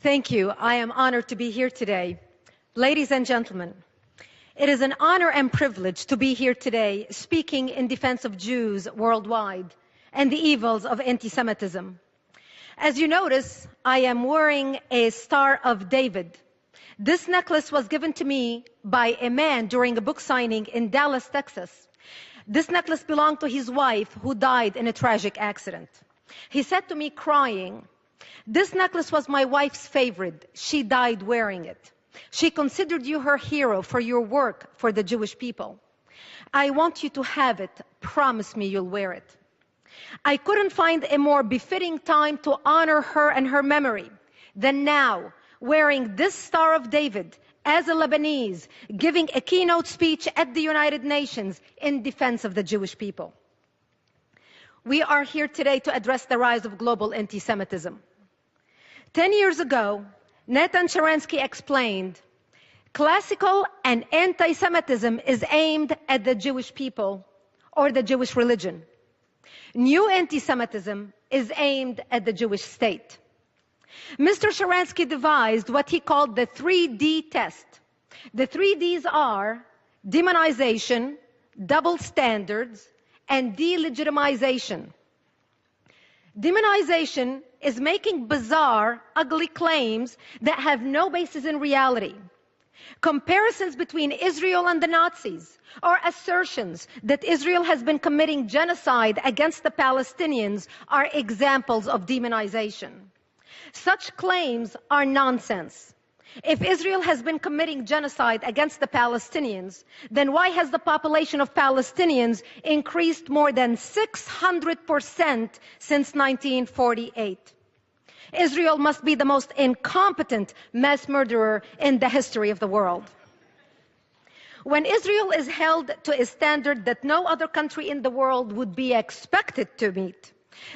Thank you. I am honored to be here today. Ladies and gentlemen, it is an honor and privilege to be here today speaking in defense of Jews worldwide and the evils of anti-Semitism. As you notice, I am wearing a Star of David. This necklace was given to me by a man during a book signing in Dallas, Texas. This necklace belonged to his wife, who died in a tragic accident. He said to me, crying, "This necklace was my wife's favorite. She died wearing it. She considered you her hero for your work for the Jewish people. I want you to have it. Promise me you'll wear it." I couldn't find a more befitting time to honor her and her memory than now, wearing this Star of David as a Lebanese, giving a keynote speech at the United Nations in defense of the Jewish people. We are here today to address the rise of global anti-Semitism. 10 years ago, Nathan Sharansky explained, classical and anti-Semitism is aimed at the Jewish people or the Jewish religion. New anti-Semitism is aimed at the Jewish state. Mr. Sharansky devised what he called the 3D test. The 3Ds are demonization, double standards, and delegitimization. Demonization is making bizarre, ugly claims that have no basis in reality. Comparisons between Israel and the Nazis, or assertions that Israel has been committing genocide against the Palestinians, are examples of demonization. Such claims are nonsense. If Israel has been committing genocide against the Palestinians, then why has the population of Palestinians increased more than 600% since 1948? Israel must be the most incompetent mass murderer in the history of the world. When Israel is held to a standard that no other country in the world would be expected to meet,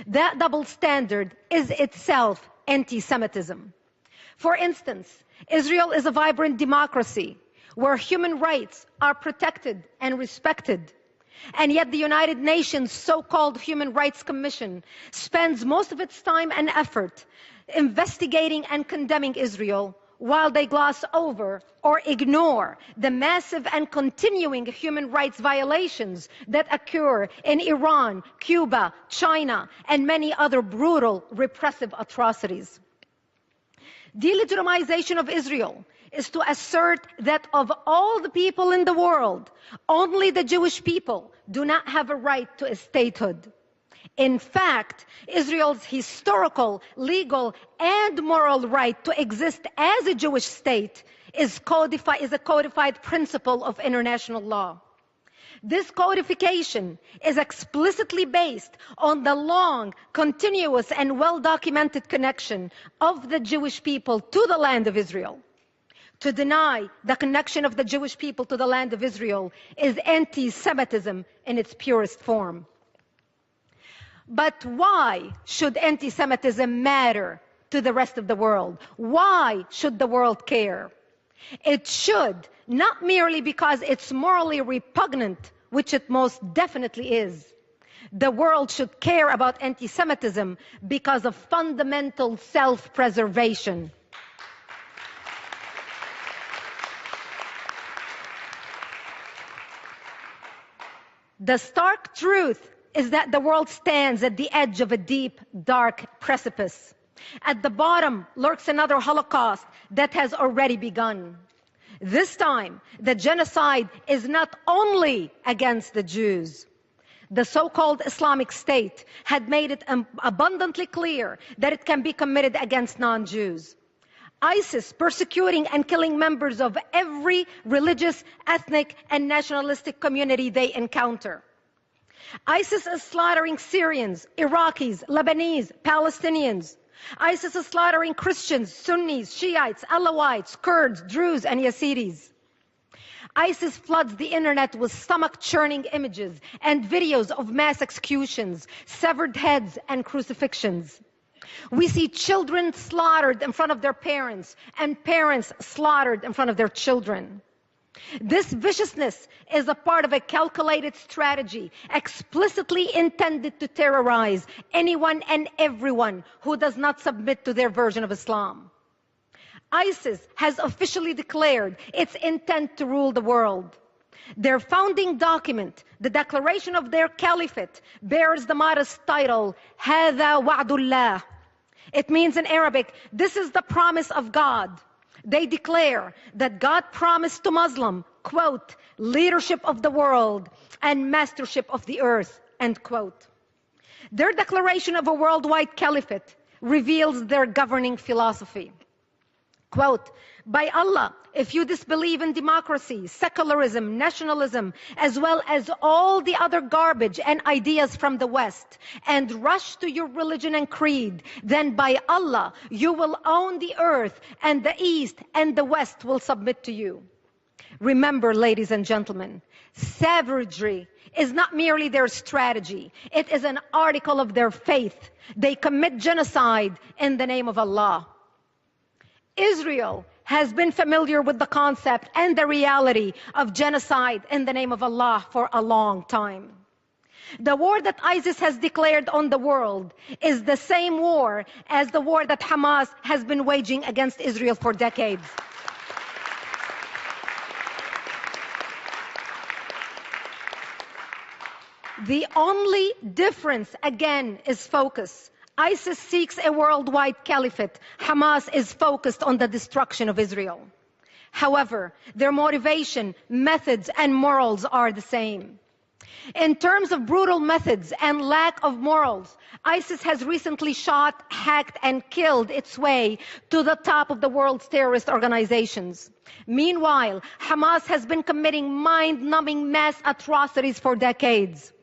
that double standard is itself anti-Semitism. For instance, Israel is a vibrant democracy where human rights are protected and respected. And yet the United Nations so-called Human Rights Commission spends most of its time and effort investigating and condemning Israel, while they gloss over or ignore the massive and continuing human rights violations that occur in Iran, Cuba, China, and many other brutal, repressive atrocities. Delegitimization of Israel is to assert that of all the people in the world, only the Jewish people do not have a right to a statehood. In fact, Israel's historical, legal, and moral right to exist as a Jewish state is a codified principle of international law. This codification is explicitly based on the long, continuous, and well-documented connection of the Jewish people to the land of Israel. To deny the connection of the Jewish people to the land of Israel is anti-Semitism in its purest form. But why should anti-Semitism matter to the rest of the world? Why should the world care? It should, not merely because it's morally repugnant, which it most definitely is. The world should care about anti-Semitism because of fundamental self-preservation. The stark truth is that the world stands at the edge of a deep, dark precipice. At the bottom lurks another Holocaust that has already begun. This time, the genocide is not only against the Jews. The so-called Islamic State had made it abundantly clear that it can be committed against non-Jews. ISIS persecuting and killing members of every religious, ethnic, and nationalistic community they encounter. ISIS is slaughtering Syrians, Iraqis, Lebanese, Palestinians. ISIS is slaughtering Christians, Sunnis, Shiites, Alawites, Kurds, Druze, and Yazidis. ISIS floods the internet with stomach-churning images and videos of mass executions, severed heads, and crucifixions. We see children slaughtered in front of their parents, and parents slaughtered in front of their children. This viciousness is a part of a calculated strategy explicitly intended to terrorize anyone and everyone who does not submit to their version of Islam. ISIS has officially declared its intent to rule the world. Their founding document, the declaration of their caliphate, bears the modest title, هَذَا وَعْدُ اللَّهِ. It means in Arabic, this is the promise of God. They declare that God promised to Muslim, quote, leadership of the world and mastership of the earth, end quote. Their declaration of a worldwide caliphate reveals their governing philosophy. Quote, by Allah, if you disbelieve in democracy, secularism, nationalism, as well as all the other garbage and ideas from the West, and rush to your religion and creed, then by Allah, you will own the earth, and the East and the West will submit to you. Remember, ladies and gentlemen, savagery is not merely their strategy. It is an article of their faith. They commit genocide in the name of Allah. Israel has been familiar with the concept and the reality of genocide in the name of Allah for a long time. The war that ISIS has declared on the world is the same war as the war that Hamas has been waging against Israel for decades. The only difference, again, is focus. ISIS seeks a worldwide caliphate. Hamas is focused on the destruction of Israel. However, their motivation, methods, and morals are the same. In terms of brutal methods and lack of morals, ISIS has recently shot, hacked, and killed its way to the top of the world's terrorist organizations. Meanwhile, Hamas has been committing mind-numbing mass atrocities for decades.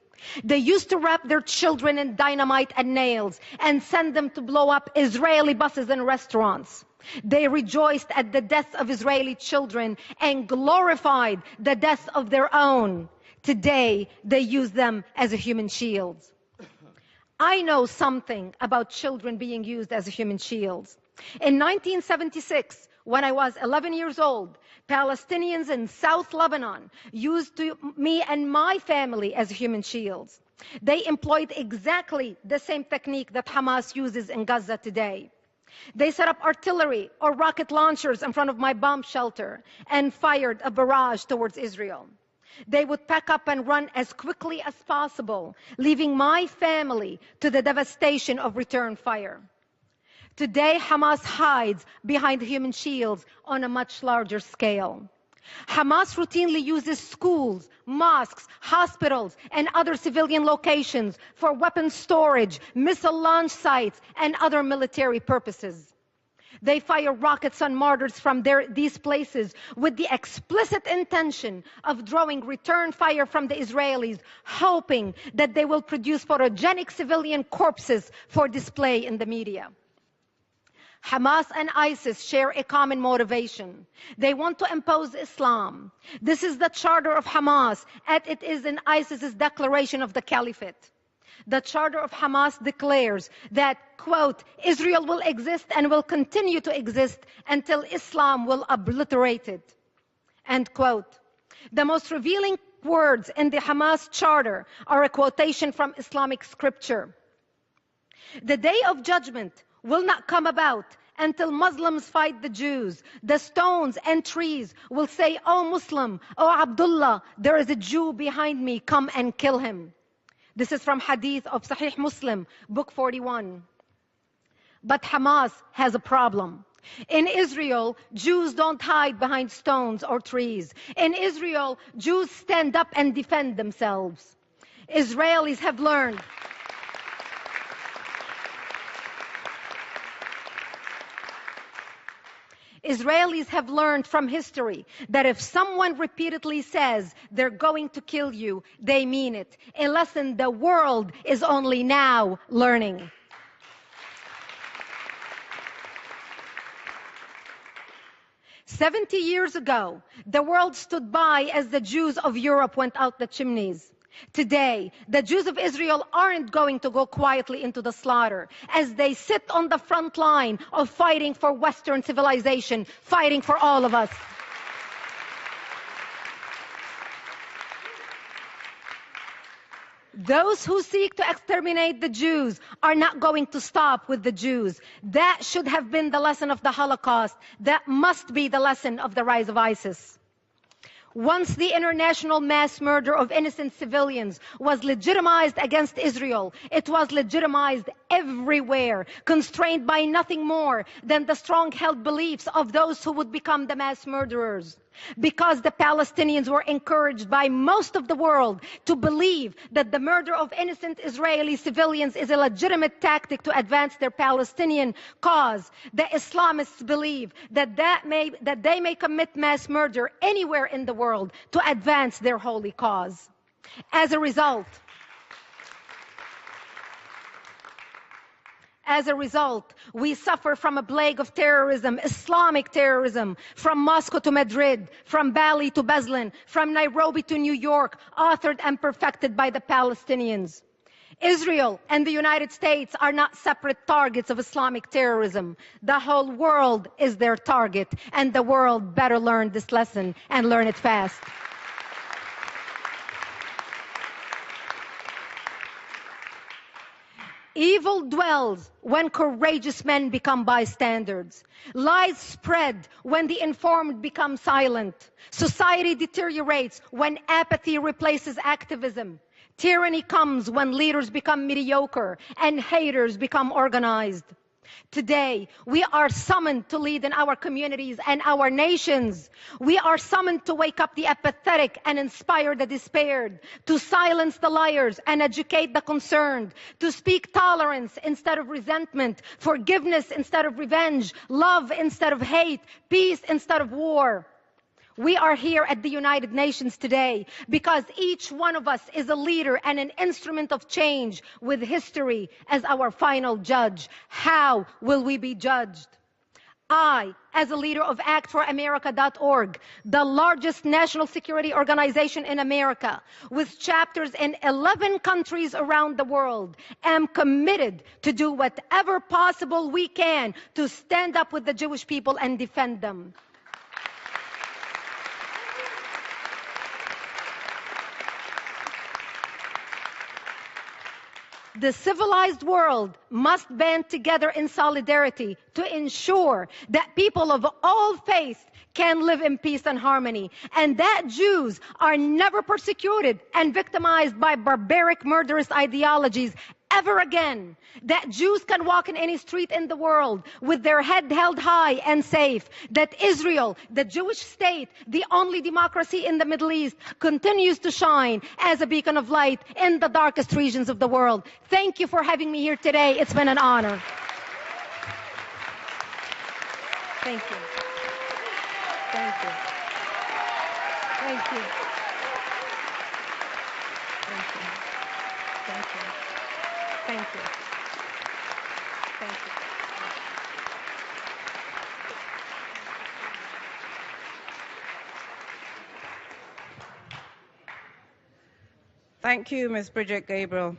They used to wrap their children in dynamite and nails and send them to blow up Israeli buses and restaurants. They rejoiced at the deaths of Israeli children and glorified the deaths of their own. Today, they use them as human shields. I know something about children being used as human shields. In 1976, when I was 11 years old, Palestinians in South Lebanon used me and my family as human shields. They employed exactly the same technique that Hamas uses in Gaza today. They set up artillery or rocket launchers in front of my bomb shelter and fired a barrage towards Israel. They would pack up and run as quickly as possible, leaving my family to the devastation of return fire. Today, Hamas hides behind human shields on a much larger scale. Hamas routinely uses schools, mosques, hospitals, and other civilian locations for weapons storage, missile launch sites, and other military purposes. They fire rockets on martyrs from these places with the explicit intention of drawing return fire from the Israelis, hoping that they will produce photogenic civilian corpses for display in the media. Hamas and ISIS share a common motivation. They want to impose Islam. This is the charter of Hamas, and it is in ISIS's declaration of the caliphate. The charter of Hamas declares that, quote, Israel will exist and will continue to exist until Islam will obliterate it, end quote. The most revealing words in the Hamas charter are a quotation from Islamic scripture. The day of judgment will not come about until Muslims fight the Jews. The stones and trees will say, "O Muslim, O Abdullah, there is a Jew behind me, come and kill him." This is from Hadith of Sahih Muslim, book 41. But Hamas has a problem. In Israel, Jews don't hide behind stones or trees. In Israel, Jews stand up and defend themselves. Israelis have learned from history that if someone repeatedly says they're going to kill you, they mean it. A lesson the world is only now learning. "70 years ago, the world stood by as the Jews of Europe went out the chimneys. Today, the Jews of Israel aren't going to go quietly into the slaughter as they sit on the front line of fighting for Western civilization, fighting for all of us. Those who seek to exterminate the Jews are not going to stop with the Jews. That should have been the lesson of the Holocaust. That must be the lesson of the rise of ISIS. Once the international mass murder of innocent civilians was legitimized against Israel, it was legitimized everywhere, constrained by nothing more than the strong-held beliefs of those who would become the mass murderers. Because the Palestinians were encouraged by most of the world to believe that the murder of innocent Israeli civilians is a legitimate tactic to advance their Palestinian cause, the Islamists believe that they may commit mass murder anywhere in the world to advance their holy cause. As a result, we suffer from a plague of terrorism, Islamic terrorism, from Moscow to Madrid, from Bali to Beslan, from Nairobi to New York, authored and perfected by the Palestinians. Israel and the United States are not separate targets of Islamic terrorism. The whole world is their target, and the world better learn this lesson and learn it fast. Evil dwells when courageous men become bystanders. Lies spread when the informed become silent. Society deteriorates when apathy replaces activism. Tyranny comes when leaders become mediocre and haters become organized. Today, we are summoned to lead in our communities and our nations. We are summoned to wake up the apathetic and inspire the despaired, to silence the liars and educate the concerned, to speak tolerance instead of resentment, forgiveness instead of revenge, love instead of hate, peace instead of war. We are here at the United Nations today because each one of us is a leader and an instrument of change with history as our final judge. How will we be judged? I, as a leader of ActForAmerica.org, the largest national security organization in America, with chapters in 11 countries around the world, am committed to do whatever possible we can to stand up with the Jewish people and defend them. The civilized world must band together in solidarity to ensure that people of all faiths can live in peace and harmony, and that Jews are never persecuted and victimized by barbaric, murderous ideologies ever again. That Jews can walk in any street in the world with their head held high and safe. That Israel, the Jewish state, the only democracy in the Middle East, continues to shine as a beacon of light in the darkest regions of the world. Thank you for having me here today. It's been an honor. Thank you. Thank you. Thank you. Thank you. Thank you. Thank you. Thank you. Thank you, Ms. Brigitte Gabriel.